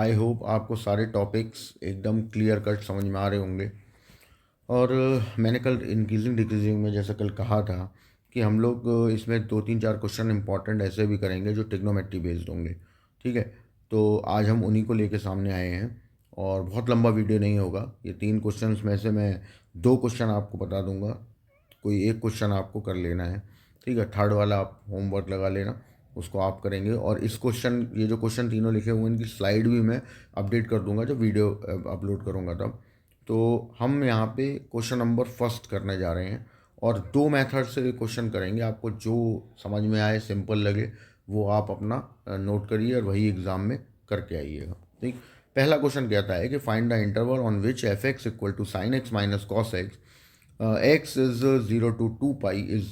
I hope आपको सारे topics एकदम क्लियर कट समझ में आ रहे होंगे। और मैंने कल इंक्रीजिंग डिक्रीजिंग में जैसा कल कहा था कि हम लोग इसमें 2 3 4 क्वेश्चन इंपॉर्टेंट ऐसे भी करेंगे जो ट्रिग्नोमेट्री बेस्ड होंगे। ठीक है, तो आज हम उन्हीं को लेके सामने आए हैं और बहुत लंबा वीडियो नहीं होगा। ये 3 क्वेश्चंस में से मैं 2 क्वेश्चन आपको बता दूंगा, कोई एक क्वेश्चन आपको कर लेना है। ठीक है, थर्ड वाला आप होमवर्क लगा लेना, उसको आप करेंगे। और इस क्वेश्चन, ये जो क्वेश्चन तीनों लिखे हुए हैं, इनकी स्लाइड भी मैं अपडेट कर दूंगा जब वीडियो अपलोड करूंगा तब। तो हम यहाँ पे क्वेश्चन नंबर फर्स्ट करने जा रहे हैं और 2 मेथड से क्वेश्चन करेंगे। आपको जो समझ में आए, सिंपल लगे, वो आप अपना नोट करिए और वही एग्ज़ाम में करके आइएगा। ठीक, पहला क्वेश्चन कहता है कि find the interval on which f x equal to sine x minus cos x x is 0 to 2 pi is.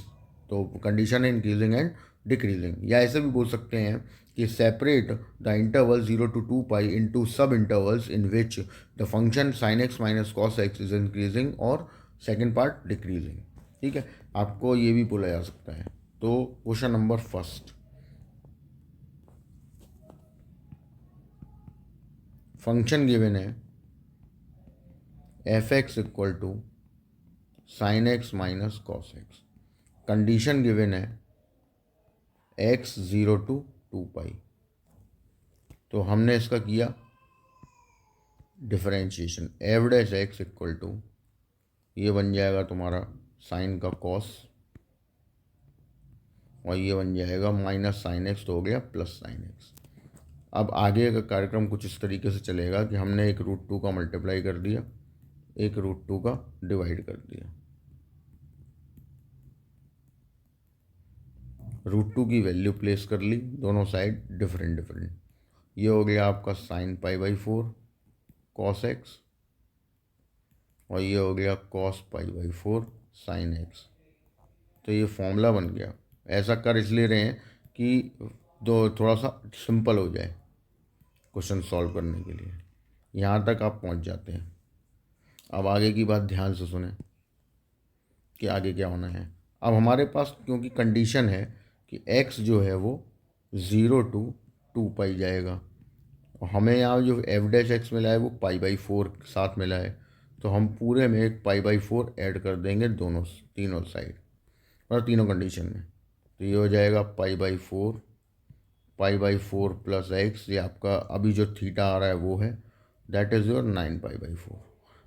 तो कंडीशन है इंक्रीजिंग एंड डिक्रीजिंग, या ऐसे भी बोल सकते हैं कि separate the interval 0 to 2 pi into sub intervals in which the function sine x minus cos x is increasing और सेकेंड पार्ट डिक्रीजिंग। ठीक है, आपको ये भी बोला जा सकता है। तो question number first, function given है f x equal to sine x minus cos x, condition given है एक्स 0 to 2 पाई। तो हमने इसका किया differentiation, f dash x equal to, ये बन जाएगा तुम्हारा साइन का कॉस और ये बन जाएगा माइनस साइन एक्स, तो हो गया प्लस साइन एक्स। अब आगे का कार्यक्रम कुछ इस तरीके से चलेगा कि हमने एक √2 का मल्टीप्लाई कर दिया, एक √2 का डिवाइड कर दिया। √2 की वैल्यू प्लेस कर ली, दोनों साइड डिफरेंट डिफरेंट। ये हो गया आपका साइन पाई/4 कॉस एक्स और ये हो गया कॉस पाई/4 साइन एक्स। तो ये फॉर्मूला बन गया। ऐसा कर इसलिए रहे हैं कि दो थोड़ा सा सिंपल हो जाए क्वेश्चन सॉल्व करने के लिए। यहाँ तक आप पहुँच जाते हैं। अब आगे की बात ध्यान से सुने कि आगे क्या होना है। अब हमारे पास क्योंकि कंडीशन है कि x जो है वो 0 to 2 पाई जाएगा और हमें यहाँ जो एफ डैश एक्स मिला है वो पाई/4 साथ मिला है, तो हम पूरे में एक पाई/4 ऐड कर देंगे दोनों तीनों साइड और तीनों कंडीशन में। तो ये हो जाएगा पाई/4 प्लस एक्स, ये आपका अभी जो थीटा आ रहा है वो है, दैट इज़ योर 9 पाई/4।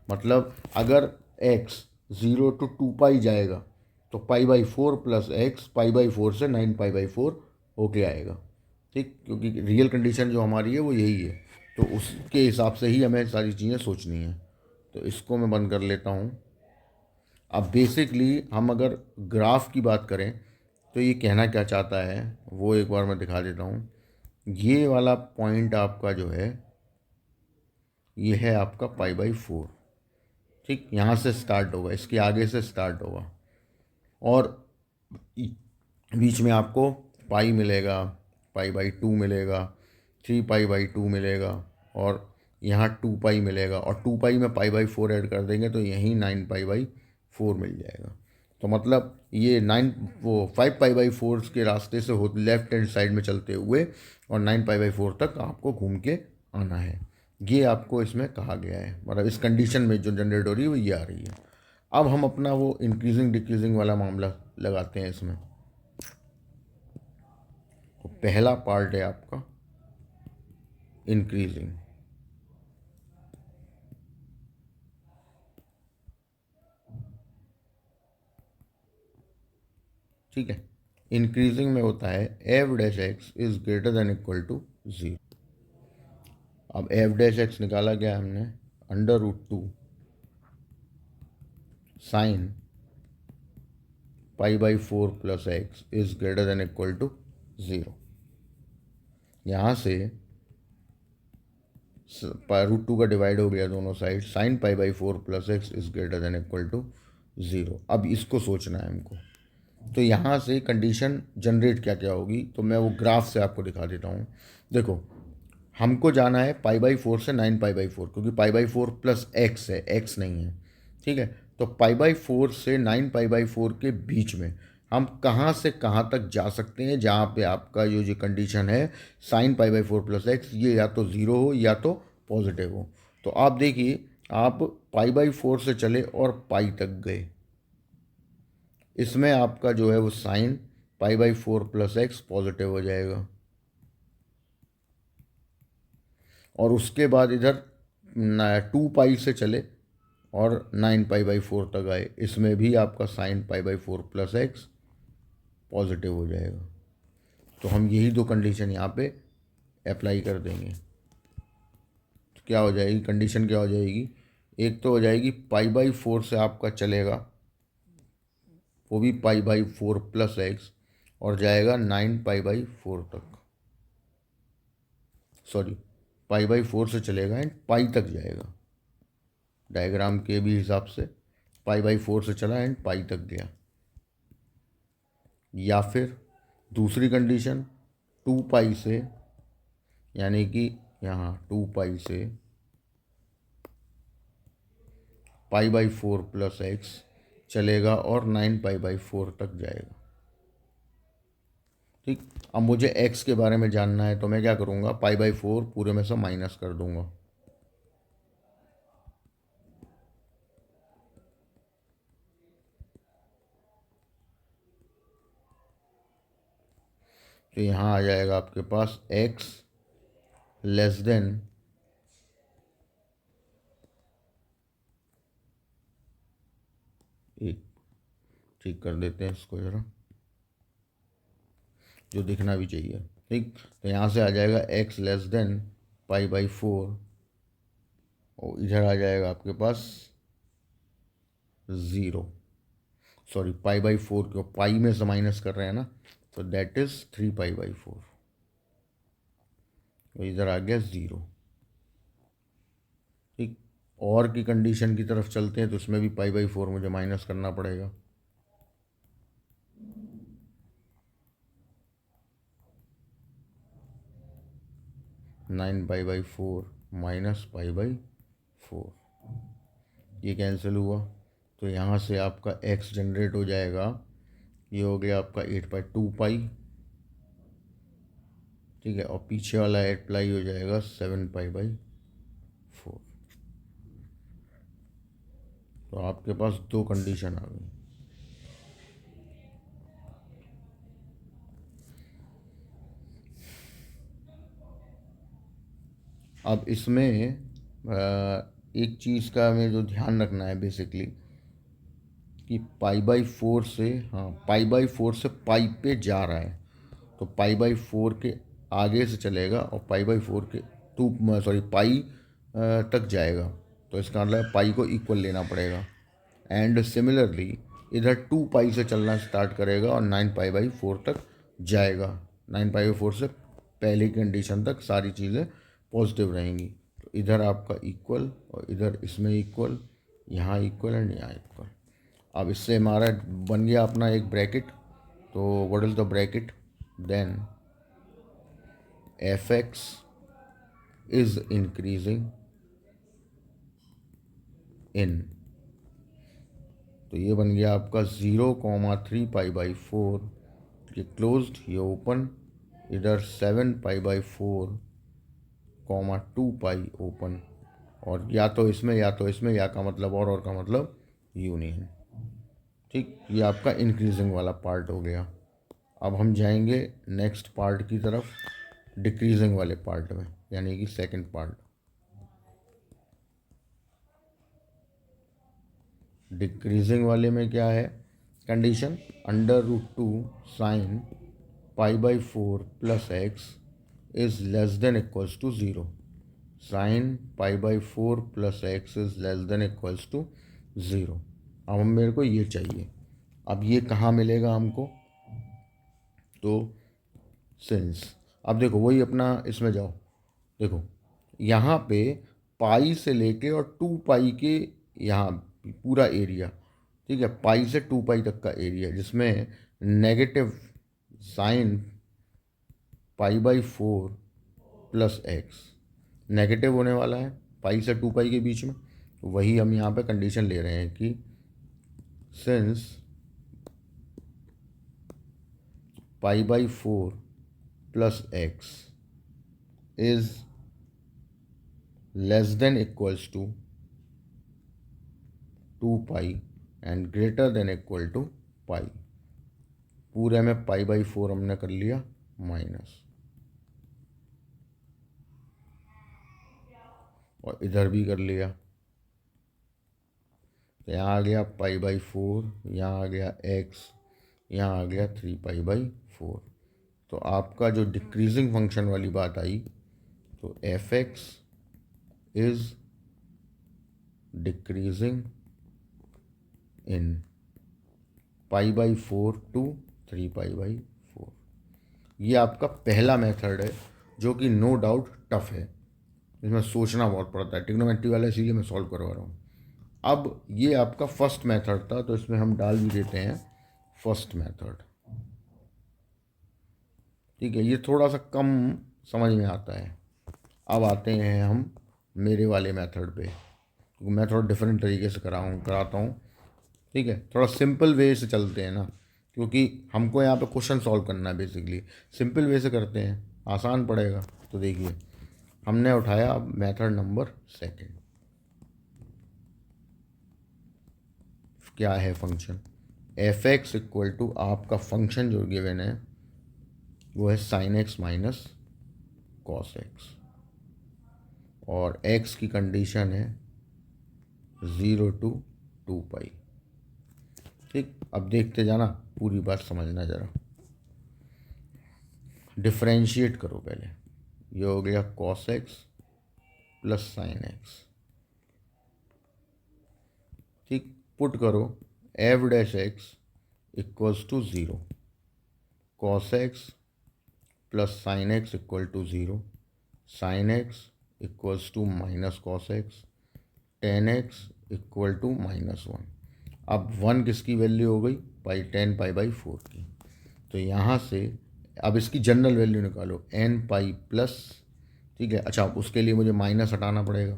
मतलब अगर x 0 to 2 पाई जाएगा तो पाई/4 प्लस एक्स पाई/4 से 9 पाई/4 होके आएगा। ठीक, क्योंकि रियल कंडीशन जो हमारी है वो यही है, तो उसके हिसाब से ही हमें सारी चीज़ें सोचनी है। तो इसको मैं बंद कर लेता हूँ। अब बेसिकली हम अगर ग्राफ की बात करें तो ये कहना क्या चाहता है वो एक बार मैं दिखा देता हूँ। ये वाला पॉइंट आपका जो है ये है आपका पाई/4। ठीक, यहाँ से स्टार्ट होगा, इसके आगे से स्टार्ट होगा और बीच में आपको पाई मिलेगा, पाई/2 मिलेगा, 3 पाई/2 मिलेगा और यहाँ 2 पाई मिलेगा और 2 पाई में पाई/4 ऐड कर देंगे तो यहीं 9 पाई/4 मिल जाएगा। तो मतलब ये 5 पाई/4 के रास्ते से हो लेफ्ट हैंड साइड में चलते हुए और 9 पाई/4 तक आपको घूम के आना है। ये आपको इसमें कहा गया है, मतलब इस कंडीशन में जो जनरेट हो रही है वो ये आ रही है। अब हम अपना वो इंक्रीजिंग डिक्रीजिंग वाला मामला लगाते हैं इसमें। तो पहला पार्ट है आपका इंक्रीजिंग। ठीक है, इंक्रीजिंग में होता है f dash x is greater than equal to 0। अब एफ डैश एक्स निकाला गया हमने, √2 साइन पाई/4 plus x is greater than equal to 0। यहाँ से √2 का डिवाइड हो गया दोनों साइड, साइन पाई/4 plus x is greater than equal to 0। अब इसको सोचना है हमको। तो यहाँ से कंडीशन जनरेट क्या क्या होगी, तो मैं वो ग्राफ से आपको दिखा देता हूँ। देखो, हमको जाना है पाई/4 से 9 पाई/4, क्योंकि पाई/4 प्लस एक्स है, एक्स नहीं है। ठीक है, तो पाई/4 से 9 पाई/4 के बीच में हम कहाँ से कहाँ तक जा सकते हैं, जहाँ पे आपका जो कंडीशन है sign pi by four plus x ये या तो ज़ीरो हो या तो पॉजिटिव हो। तो आप देखिए, आप पाई बाई फोर से चले और पाई तक गए, इसमें आपका जो है वो sign pi by four plus x positive हो जाएगा। और उसके बाद इधर 2 पाई से चले और 9 पाई बाई फोर तक आए, इसमें भी आपका sign pi by four plus x positive हो जाएगा। तो हम यही दो कंडीशन यहाँ पे अप्लाई कर देंगे। तो क्या हो जाएगी कंडीशन, क्या हो जाएगी, एक तो हो जाएगी पाई बाई फोर से आपका चलेगा वो भी पाई बाई फोर प्लस एक्स और जाएगा 9 पाई बाई फोर तक, सॉरी पाई बाई फोर से चलेगा एंड पाई तक जाएगा। डायग्राम के भी हिसाब से पाई बाई फोर से चला एंड पाई तक गया। या फिर दूसरी कंडीशन 2 पाई से, यानी कि यहाँ 2 पाई से पाई बाई फोर प्लस एक्स चलेगा और 9 पाई बाई फोर तक जाएगा। ठीक, अब मुझे एक्स के बारे में जानना है तो मैं क्या करूँगा, पाई बाई फोर पूरे में से माइनस कर दूंगा। तो यहाँ आ जाएगा आपके पास एक्स लेस देन एक, ठीक कर देते हैं इसको ज़रा, जो दिखना भी चाहिए। ठीक, तो यहाँ से आ जाएगा x less than pi by four और इधर आ जाएगा आपके पास zero, sorry pi by four क्यों पाई में से माइनस कर रहे हैं ना, तो that is 3 pi by four, तो इधर आ गया ज़ीरो। ठीक, और की कंडीशन की तरफ चलते हैं तो उसमें भी पाई बाई फोर मुझे माइनस करना पड़ेगा। Nine pi by four minus pi by four, ये कैंसिल हुआ, तो यहाँ से आपका x जनरेट हो जाएगा, ये हो गया आपका 8 पाई 2 पाई, ठीक है, और पीछे वाला अप्लाई हो जाएगा 7 पाई बाई फोर। तो आपके पास दो कंडीशन आ गई। अब इसमें एक चीज़ का हमें जो ध्यान रखना है बेसिकली कि पाई बाई फोर से, हाँ पाई बाई फोर से पाई पे जा रहा है, तो पाई बाई फोर के आगे से चलेगा और पाई बाई फोर के पाई तक जाएगा, तो इसका मतलब पाई को इक्वल लेना पड़ेगा। एंड सिमिलरली इधर 2 पाई से चलना स्टार्ट करेगा और 9 पाई बाई फोर तक जाएगा। 9 पाई बाई फोर से पहले की कंडीशन तक सारी चीज़ें पॉजिटिव रहेंगी। तो इधर आपका इक्वल और इधर इसमें इक्वल, यहाँ इक्वल एंड यहाँ इक्वल। अब इससे हमारा बन गया अपना एक ब्रैकेट। तो what is the bracket, then f x is increasing in, तो ये बन गया आपका 0,3 पाई बाई फोर, ये क्लोज्ड ये ओपन, इधर 7 pi by four 2 pi open, और या तो इसमें या तो इसमें, या का मतलब और का मतलब यूनियन। ठीक, ये आपका इंक्रीजिंग वाला पार्ट हो गया। अब हम जाएंगे नेक्स्ट पार्ट की तरफ, डिक्रीजिंग वाले पार्ट में, यानी कि सेकंड पार्ट। डिक्रीजिंग वाले में क्या है condition, under root 2 sine pi by four plus x is less than equals to zero, sine pi by four plus x is less than equals to zero. अब मेरे को ये चाहिए, अब ये कहाँ मिलेगा हमको, तो सिंस, अब देखो वही अपना इसमें जाओ, देखो यहाँ पे पाई से लेके और 2 पाई के यहाँ पूरा एरिया, ठीक है, पाई से 2 पाई तक का एरिया जिसमें negative sign pi by four plus x negative होने वाला है पाई से 2 पाई के बीच में। तो वही हम यहाँ पे कंडीशन ले रहे हैं कि since pi by 4 plus x is less than equals to 2 pi and greater than equal to pi. पूरे में पाई बाई 4 हमने कर लिया माइनस, और इधर भी कर लिया। तो यहाँ आ गया पाई बाई 4, यहाँ आ गया एक्स, यहाँ आ गया 3 पाई बाई 4। तो आपका जो डिक्रीजिंग फंक्शन वाली बात आई, तो f x is decreasing in pi by 4 to 3 pi by 4। ये आपका पहला मेथड है जो कि नो डाउट टफ है, इसमें सोचना बहुत पड़ता है। ट्रिग्नोमेट्री वाला इसीलिए मैं सॉल्व करवा रहा हूँ। अब ये आपका फर्स्ट मेथड था, तो इसमें हम डाल भी देते हैं फर्स्ट मेथड। ठीक है, ये थोड़ा सा कम समझ में आता है। अब आते हैं हम मेरे वाले मेथड पे, क्योंकि मैं थोड़ा डिफरेंट तरीके से कराता हूँ। ठीक है, थोड़ा सिंपल वे से चलते हैं ना, क्योंकि हमको यहाँ पे क्वेश्चन सॉल्व करना है। बेसिकली सिंपल वे से करते हैं, आसान पड़ेगा। तो देखिए, हमने उठाया अब मेथड नंबर सेकंड। क्या है function f x equal to, आपका फंक्शन जो गिवन है वो है sine x minus cos x, और एक्स की कंडीशन है 0 to 2 पाई। ठीक, अब देखते जाना, पूरी बात समझना जरा। डिफरेंशिएट करो पहले, ये हो गया cos x plus sine x. ठीक, पुट करो f dash x equals to 0, cos x plus sine x equal to 0, sine x equals to minus cos x, tan x equal to -1। अब 1 किसकी वैल्यू हो गई, पाई 10 पाई बाई 4 की। तो यहाँ से अब इसकी जनरल वैल्यू निकालो, n पाई प्लस। ठीक है, अच्छा उसके लिए मुझे माइनस हटाना पड़ेगा,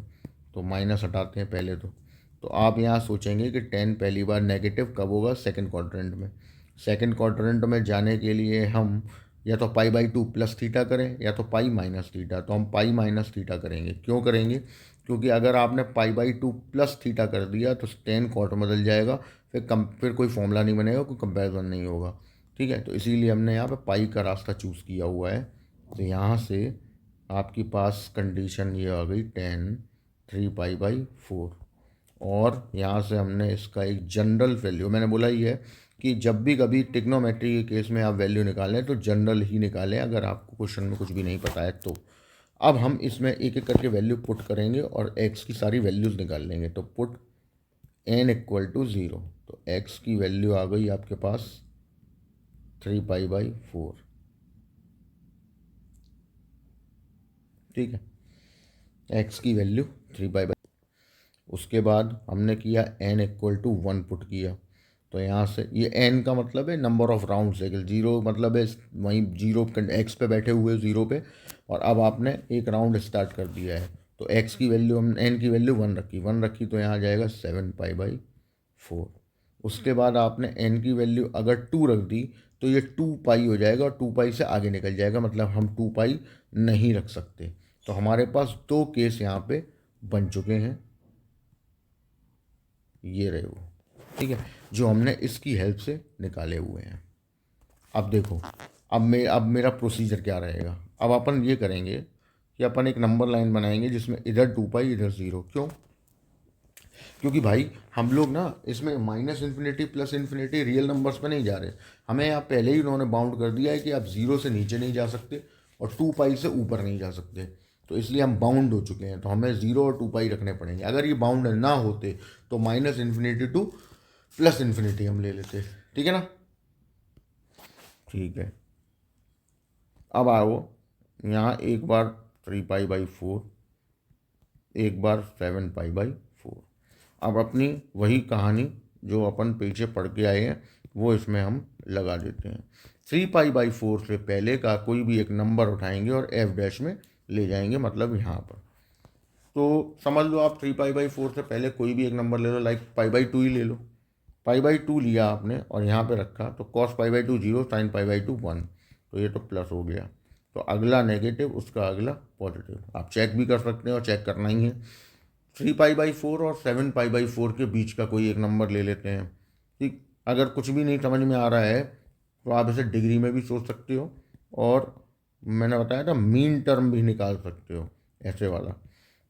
तो माइनस हटाते हैं पहले। तो आप यहाँ सोचेंगे कि 10 पहली बार नेगेटिव कब होगा, सेकंड क्वाड्रेंट में। सेकंड क्वाड्रेंट में जाने के लिए हम या तो पाई बाई 2 प्लस थीटा करें, या तो पाई माइनस थीटा। तो हम पाई माइनस थीटा करेंगे। क्यों करेंगे, क्योंकि अगर आपने पाई बाई 2 प्लस थीटा कर दिया तो टेन कॉट बदल जाएगा, फिर कोई फॉर्मूला नहीं बनेगा, कोई कंपैरिजन नहीं होगा। ठीक है, तो इसीलिए हमने यहाँ पे पाई का रास्ता चूज़ किया हुआ है। तो यहाँ से आपके पास कंडीशन ये आ गई 10 3 पाई बाई 4, और यहाँ से हमने इसका एक जनरल वैल्यू, मैंने बोला ही है कि जब भी कभी ट्रिग्नोमेट्री के केस में आप वैल्यू निकालें तो जनरल ही निकालें, अगर आपको क्वेश्चन में कुछ भी नहीं पता है तो। अब हम इसमें एक एक करके वैल्यू पुट करेंगे और एक्स की सारी वैल्यूज़ निकाल लेंगे। तो पुट n इक्वल टू 0, तो एक्स की वैल्यू आ गई आपके पास 3 पाई बाई 4। ठीक है, एक्स की वैल्यू 3 पाई बाई। उसके बाद हमने किया n इक्वल टू 1 पुट किया। तो यहाँ से ये n का मतलब है नंबर ऑफ राउंड साइकिल, 0 मतलब है वहीं 0 एक्स पे बैठे हुए 0 पे, और अब आपने एक राउंड स्टार्ट कर दिया है। तो x की वैल्यू हम n की वैल्यू 1 रखी, तो यहाँ जाएगा 7 पाई बाई 4। उसके बाद आपने n की वैल्यू अगर 2 रख दी तो ये 2 पाई हो जाएगा, और 2 पाई से आगे निकल जाएगा, मतलब हम 2 पाई नहीं रख सकते। तो हमारे पास 2 केस यहाँ पे बन चुके हैं, ये रहे वो। ठीक है, जो हमने इसकी हेल्प से निकाले हुए हैं। अब देखो, अब मेरा प्रोसीजर क्या रहेगा। अब अपन ये करेंगे कि अपन एक नंबर लाइन बनाएंगे जिसमें इधर 2 पाई इधर 0। क्यों, क्योंकि भाई हम लोग ना इसमें minus infinity plus infinity real numbers पे नहीं जा रहे। हमें यहाँ पहले ही उन्होंने बाउंड कर दिया है कि आप 0 से नीचे नहीं जा सकते और 2 पाई से ऊपर नहीं जा सकते। तो इसलिए हम बाउंड हो चुके हैं, तो हमें 0 और 2 पाई रखने पड़ेंगे। अगर ये बाउंड ना होते तो minus infinity two plus infinity हम ले लेते। ठीक है ना, ठीक है। अब आओ यहाँ एक बार 3 पाई बाई 4, एक बार 7 पाई बाई 4। अब अपनी वही कहानी जो अपन पीछे पढ़ के आए हैं वो इसमें हम लगा देते हैं। 3 पाई बाई 4 से पहले का कोई भी एक नंबर उठाएंगे और एफ डैश में ले जाएंगे, मतलब यहाँ पर। तो समझ लो आप 3 पाई बाई 4 से पहले कोई भी एक नंबर ले लो, लाइक पाई बाई 2 ही ले लो। पाई बाई 2 लिया आपने और यहाँ पे रखा, तो cos pi by 2 0, sign pi by 2 1। तो ये तो प्लस हो गया। तो अगला नेगेटिव, उसका अगला पॉजिटिव। आप चेक भी कर सकते हैं और चेक करना ही है। 3π/4 और 7π/4 के बीच का कोई एक नंबर ले लेते हैं। ठीक, अगर कुछ भी नहीं समझ में आ रहा है तो आप इसे डिग्री में भी सोच सकते हो, और मैंने बताया था मीन टर्म भी निकाल सकते हो ऐसे वाला।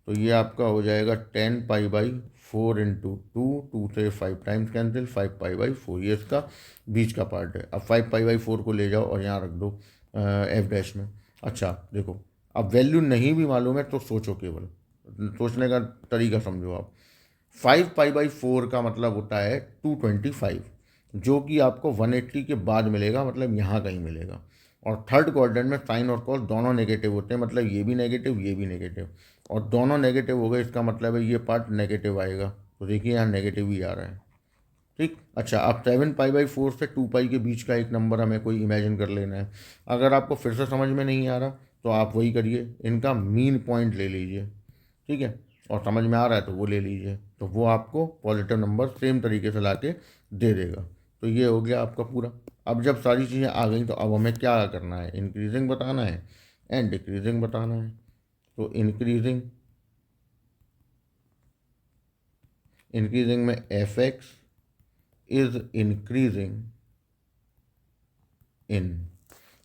तो ये आपका हो जाएगा 10π/4 इंटू 2 से 5 टाइम्स कैंसिल, 5π/4, ये इसका बीच का पार्ट है। अब 5π/4 को ले जाओ और यहाँ रख दो एफ डैश में। अच्छा देखो, अब वैल्यू नहीं भी मालूम है तो सोचो, केवल सोचने का तरीका समझो आप। 5π/4 का मतलब होता है 225, जो कि आपको 180 के बाद मिलेगा, मतलब यहाँ कहीं मिलेगा। और थर्ड क्वाड्रेंट में साइन और कॉस दोनों नेगेटिव होते हैं, मतलब ये भी नेगेटिव ये भी नेगेटिव, और दोनों नेगेटिव हो गए, इसका मतलब है ये पार्ट नेगेटिव आएगा। तो देखिए यहाँ नेगेटिव ही आ रहा है। ठीक, अच्छा अब 7π/4 से 2π के बीच का एक नंबर हमें कोई इमेजिन कर लेना है। अगर आपको फिर से समझ में नहीं आ रहा तो आप वही करिए, इनका मीन पॉइंट ले लीजिए। ठीक है, और समझ में आ रहा है तो वो ले लीजिए, तो वो आपको पॉजिटिव नंबर सेम तरीके से ला के दे देगा। तो ये हो गया आपका पूरा। अब जब सारी चीज़ें आ गई तो अब हमें क्या करना है, इंक्रीजिंग बताना है एंड डिक्रीजिंग बताना है। तो इंक्रीजिंग में एफ एक्स इज इंक्रीजिंग इन।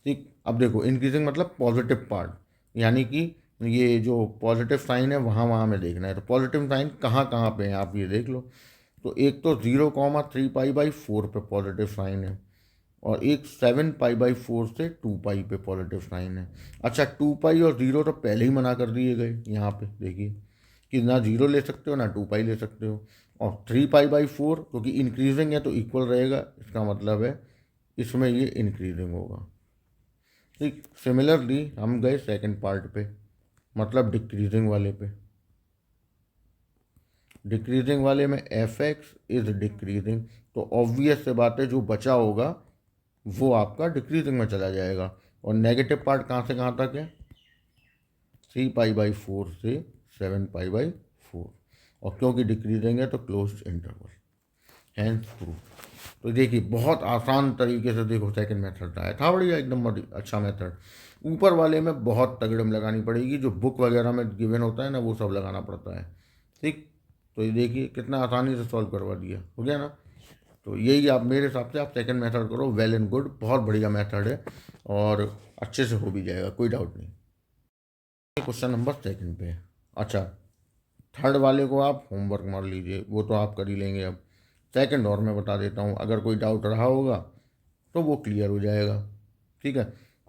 ठीक, अब देखो इंक्रीजिंग मतलब पॉजिटिव पार्ट, यानी कि ये जो पॉजिटिव साइन है वहाँ वहाँ में देखना है। तो पॉजिटिव साइन कहाँ कहाँ पे है आप ये देख लो। तो एक तो 0,3π/4 पे पॉजिटिव साइन है, और एक 7π/4 से 2π पे पॉजिटिव साइन है। अच्छा 2π और 0 तो पहले ही मना कर दिए गए यहाँ पे, देखिए कि ना 0 ले सकते हो ना 2π ले सकते हो। और 3π/4 क्योंकि इंक्रीजिंग है तो इक्वल रहेगा, इसका मतलब है इसमें ये इंक्रीजिंग होगा। ठीक, सिमिलरली हम गए सेकंड पार्ट पे, मतलब डिक्रीजिंग वाले पे। डिक्रीजिंग वाले में एफ एक्स इज डिक्रीजिंग, तो ऑब्वियस से बात है जो बचा होगा वो आपका डिक्रीजिंग में चला जाएगा। और नेगेटिव पार्ट कहाँ से कहाँ तक है, 3π/4 से 7π/4, और क्योंकि डिक्रीजिंग है तो क्लोज इंटरवल, हैंस प्रूफ। तो देखिए बहुत आसान तरीके से देखो सेकंड मेथड आया था, बढ़िया एकदम अच्छा मेथड। ऊपर वाले में बहुत तगड़म लगानी पड़ेगी, जो बुक वगैरह में गिवन होता है ना वो सब लगाना पड़ता है। ठीक, तो ये देखिए कितना आसानी से सॉल्व करवा दिया, हो गया ना। तो यही आप मेरे हिसाब से आप सेकंड मेथड करो, वेल एंड गुड, बहुत बढ़िया मेथड है और अच्छे से हो भी जाएगा, कोई डाउट नहीं। क्वेश्चन नंबर सेकंड पे। अच्छा थर्ड वाले को आप होमवर्क मार लीजिए, वो तो आप कर ही लेंगे। अब सेकंड और मैं बता देता हूँ, अगर कोई डाउट रहा होगा तो वो क्लियर हो जाएगा। ठीक है,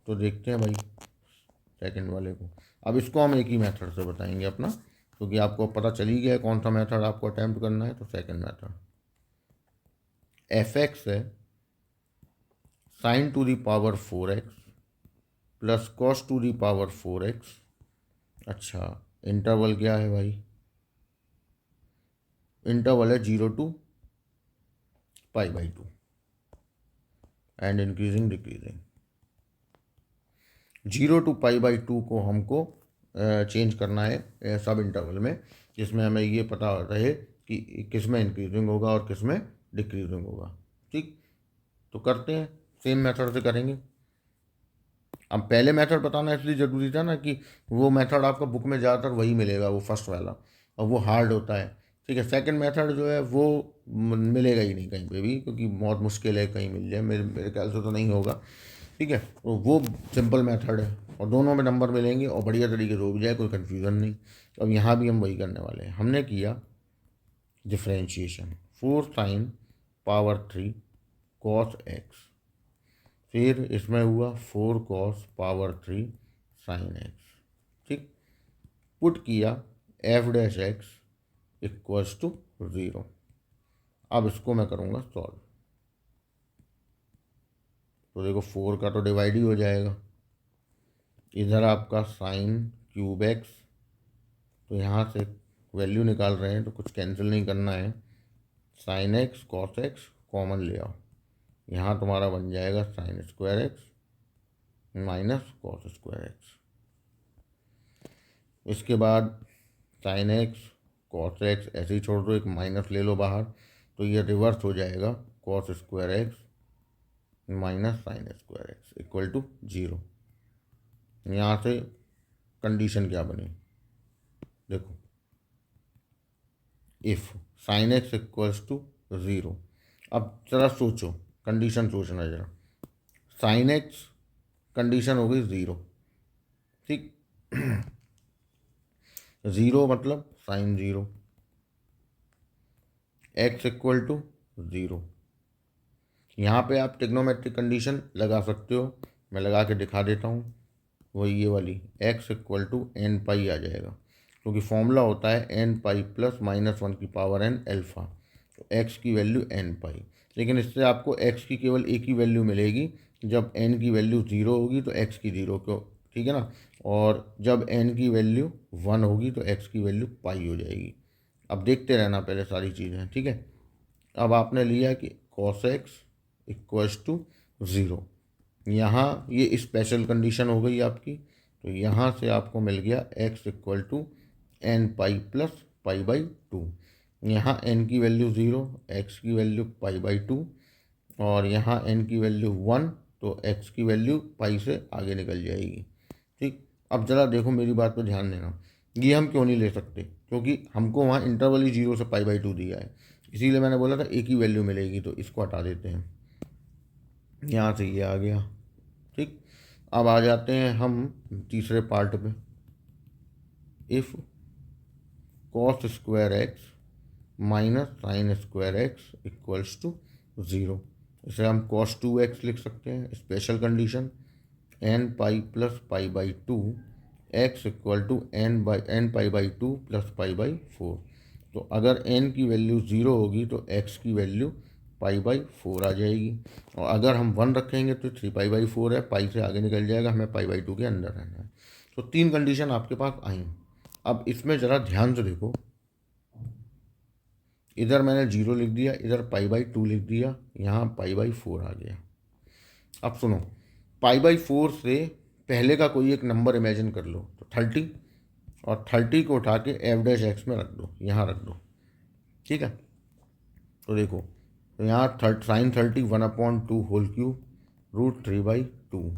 तो देखते हैं भाई सेकंड वाले को। अब इसको हम एक ही मेथड से बताएंगे अपना, क्योंकि आपको पता चल ही गया है कौन सा मेथड आपको अटैम्प्ट करना है। तो सेकंड मेथड एफ एक्स है sin⁴x प्लस cos⁴x। अच्छा इंटरवल क्या है भाई, इंटरवल है 0 to π/2 and increasing decreasing. 0 to π/2 को हमको चेंज करना है सब इंटरवल में, जिसमें हमें ये पता रहे कि किस में इंक्रीजिंग होगा और किस में डिक्रीजिंग होगा। ठीक, तो करते हैं, सेम मेथड से करेंगे। अब पहले मेथड बताना इसलिए ज़रूरी था ना कि वो मेथड आपका बुक में ज़्यादातर वही मिलेगा, वो फर्स्ट वाला, और वो हार्ड होता है। ठीक है, सेकंड मेथड जो है वो मिलेगा ही नहीं कहीं पे भी, क्योंकि बहुत मुश्किल है कहीं मिल जाए, मेरे मेरे ख्याल से तो नहीं होगा। ठीक है, तो वो सिंपल मेथड है और दोनों में नंबर मिलेंगे और बढ़िया तरीके से हो भी जाए, कोई कन्फ्यूज़न नहीं। तो अब यहाँ भी हम वही करने वाले हैं। हमने किया डिफ्रेंशिएशन 4sin⁻³ cos x, फिर इसमें हुआ 4cos⁻³ sin x। ठीक, पुट किया f'(x) इक्वल्स टू 0। अब इसको मैं करूँगा सॉल्व। तो देखो 4 का तो डिवाइड ही हो जाएगा, इधर आपका sin⁵x, तो यहाँ से वैल्यू निकाल रहे हैं तो कुछ कैंसिल नहीं करना है। sin x cos x common ले आओ, यहाँ तुम्हारा बन जाएगा sin² x minus cos² x। इसके बाद sin x cos x ऐसे ही छोड़ दो, एक माइनस ले लो बाहर, तो ये रिवर्स हो जाएगा cos² x minus sine square x equal to 0। यहाँ से कंडीशन क्या बनी, देखो, if sine x equals to 0। अब जरा सोचो, कंडीशन सोचना जरा। साइन एक्स कंडीशन हो गई 0, ठीक। 0 मतलब साइन 0, एक्स इक्वल टू 0। यहाँ पे आप ट्रिग्नोमेट्रिक कंडीशन लगा सकते हो, मैं लगा के दिखा देता हूँ। वही ये वाली x equal to n pi आ जाएगा, क्योंकि फॉर्मूला होता है n pi plus minus one की पावर एन एल्फ़ा। तो x की वैल्यू एन पाई, लेकिन इससे आपको x की केवल एक ही वैल्यू मिलेगी, जब n की वैल्यू 0 होगी तो x की 0 क्यों, ठीक है ना। और जब n की वैल्यू 1 होगी तो x की वैल्यू पाई हो जाएगी। अब देखते रहना पहले सारी चीज़ें, ठीक है। अब आपने लिया कि cos x इक्वल्स टू 0। यहाँ ये स्पेशल कंडीशन हो गई आपकी, तो यहाँ से आपको मिल गया x equal to n pi plus pi by 2। यहाँ n की वैल्यू 0, x की वैल्यू पाई बाई 2, और यहाँ n की वैल्यू 1, तो x की वैल्यू पाई से आगे निकल जाएगी, ठीक। अब ज़रा देखो, मेरी बात पर ध्यान देना। ये हम क्यों नहीं ले सकते, क्योंकि हमको वहाँ इंटरवल ही 0 से पाई बाई 2 दिया है, इसीलिए मैंने बोला था एक ही वैल्यू मिलेगी, तो इसको हटा देते हैं। यहाँ से ये आ गया, ठीक। अब आ जाते हैं हम तीसरे पार्ट पे। If cos square x minus sine square x equals to 0, इसे हम कॉस 2x लिख सकते हैं। Special condition n pi plus pi by 2 x equal to n pi by 2 plus pi by 4। तो अगर n की वैल्यू 0 होगी तो x की वैल्यू पाई बाई 4 आ जाएगी, और अगर हम 1 रखेंगे तो 3 पाई बाई 4 है, पाई से आगे निकल जाएगा, हमें पाई बाई 2 के अंदर रहना है। तो 3 कंडीशन आपके पास आई। अब इसमें ज़रा ध्यान से देखो, इधर मैंने 0 लिख दिया, इधर पाई बाई 2 लिख दिया, यहाँ पाई बाई 4 आ गया। अब सुनो, पाई बाई 4 से पहले का कोई एक नंबर इमेजिन कर लो, तो 30, और 30 को उठा के एफ डैश एक्स में रख दो, यहाँ रख दो, ठीक है। तो देखो, तो यहाँ साइन 30 1/2 होल क्यूब √3/2,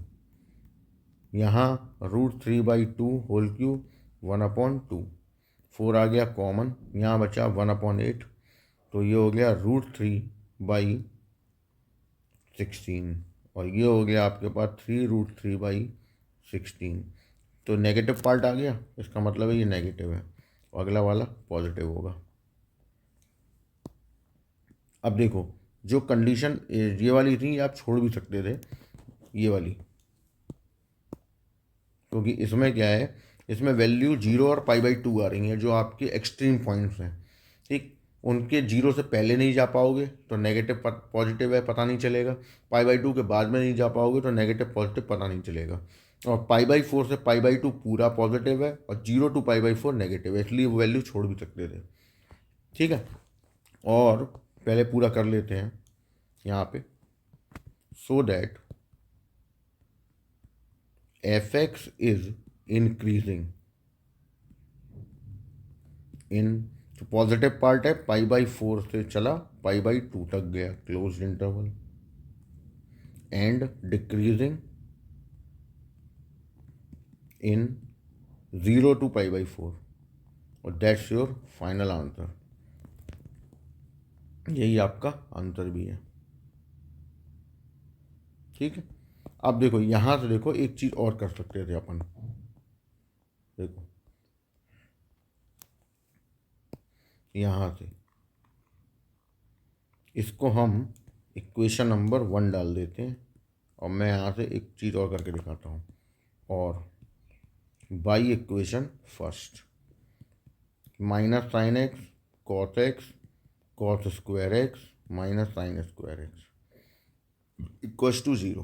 यहाँ √3/2 होल क्यूब 1/2, 4 आ गया कॉमन, यहाँ बचा 1/8, तो ये हो गया √3/16, और ये हो गया आपके पास 3√3/16। तो नेगेटिव पार्ट आ गया, इसका मतलब है ये नेगेटिव है, और अगला वाला पॉजिटिव होगा। अब देखो, जो कंडीशन ये वाली थी, आप छोड़ भी सकते थे ये वाली, क्योंकि इसमें क्या है, इसमें वैल्यू 0 और पाई बाई 2 आ रही हैं, जो आपके एक्सट्रीम पॉइंट्स हैं, ठीक। उनके 0 से पहले नहीं जा पाओगे तो नेगेटिव पॉजिटिव है पता नहीं चलेगा, पाई बाई 2 के बाद में नहीं जा पाओगे तो नेगेटिव पॉजिटिव पता नहीं चलेगा, और पाई बाई 4 से पाई बाई 2 पूरा पॉजिटिव है, और 0 टू पाई बाई 4 नेगेटिव है, इसलिए वो वैल्यू छोड़ भी सकते थे, ठीक है। और पहले पूरा कर लेते हैं यहाँ पे, so that F x is increasing in, तो पॉजिटिव पार्ट है, पाई बाई 4 से चला पाई बाई 2 तक गया, close interval, and decreasing in 0 to pi by 4, और दैट्स योर फाइनल आंसर। यही आपका आंसर भी है, ठीक है। अब देखो, यहाँ से देखो, एक चीज़ और कर सकते थे अपन, देखो यहाँ से इसको हम इक्वेशन नंबर 1 डाल देते हैं, और मैं यहाँ से एक चीज़ और करके दिखाता हूँ, और by equation first minus sine x cos square x minus sine square x equals to 0।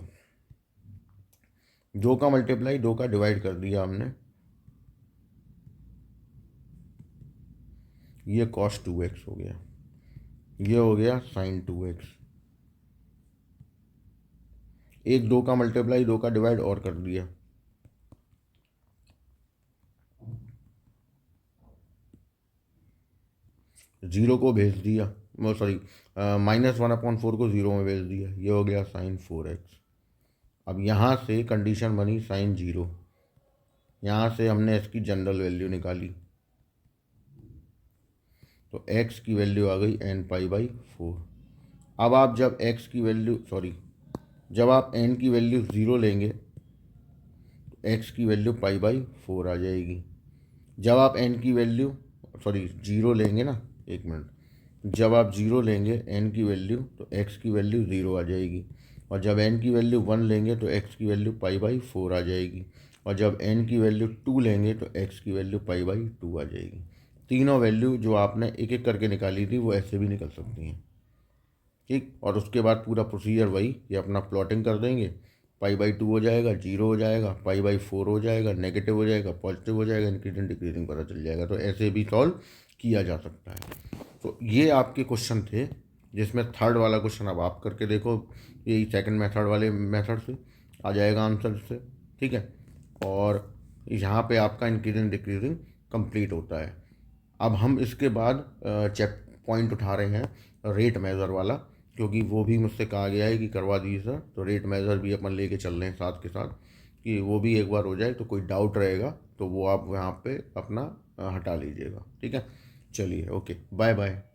दो का मल्टीप्लाई दो का डिवाइड कर दिया हमने, ये cos 2x हो गया, ये हो गया sin 2x, एक दो का मल्टीप्लाई दो का डिवाइड और कर दिया, जीरो को भेज दिया, वो सॉरी -1/4 को 0 में भेज दिया, ये हो गया साइन 4x। अब यहाँ से कंडीशन बनी साइन 0, यहाँ से हमने इसकी जनरल वैल्यू निकाली, तो x की वैल्यू आ गई n π/4। अब आप जब x की वैल्यू जब आप n की वैल्यू 0 लेंगे तो x की वैल्यू π/4 आ जाएगी। जब आप n की वैल्यू 0 लेंगे ना, एक मिनट, जब आप 0 लेंगे n की वैल्यू तो x की वैल्यू 0 आ जाएगी, और जब n की वैल्यू 1 लेंगे तो x की वैल्यू π/4 आ जाएगी, और जब n की वैल्यू 2 लेंगे तो x की वैल्यू π/2 आ जाएगी। तीनों वैल्यू जो आपने एक एक करके निकाली थी वो ऐसे भी निकल सकती हैं, ठीक। और उसके बाद पूरा प्रोसीजर वही, ये अपना प्लॉटिंग कर देंगे, π/2 हो जाएगा, 0 हो जाएगा, π/4 हो जाएगा, नेगेटिव हो जाएगा, पॉजिटिव हो जाएगा, इंक्रीजिंग डिक्रीजिंग पता चल जाएगा। तो ऐसे भी सॉल्व किया जा सकता है। तो ये आपके क्वेश्चन थे, जिसमें थर्ड वाला क्वेश्चन अब आप करके देखो, यही सेकंड मेथड वाले मेथड से आ जाएगा आंसर से, ठीक है। और यहाँ पे आपका इंक्रीजिंग डिक्रीजिंग कंप्लीट होता है। अब हम इसके बाद पॉइंट उठा रहे हैं रेट मेज़र वाला, क्योंकि वो भी मुझसे कहा गया है कि करवा दीजिए सर, तो रेट मेज़र भी अपन लेके चल रहे हैं साथ के साथ, कि वो भी एक बार हो जाए, तो कोई डाउट रहेगा तो वो आप यहाँ पे अपना हटा लीजिएगा, ठीक है। चलिए, ओके, बाय बाय।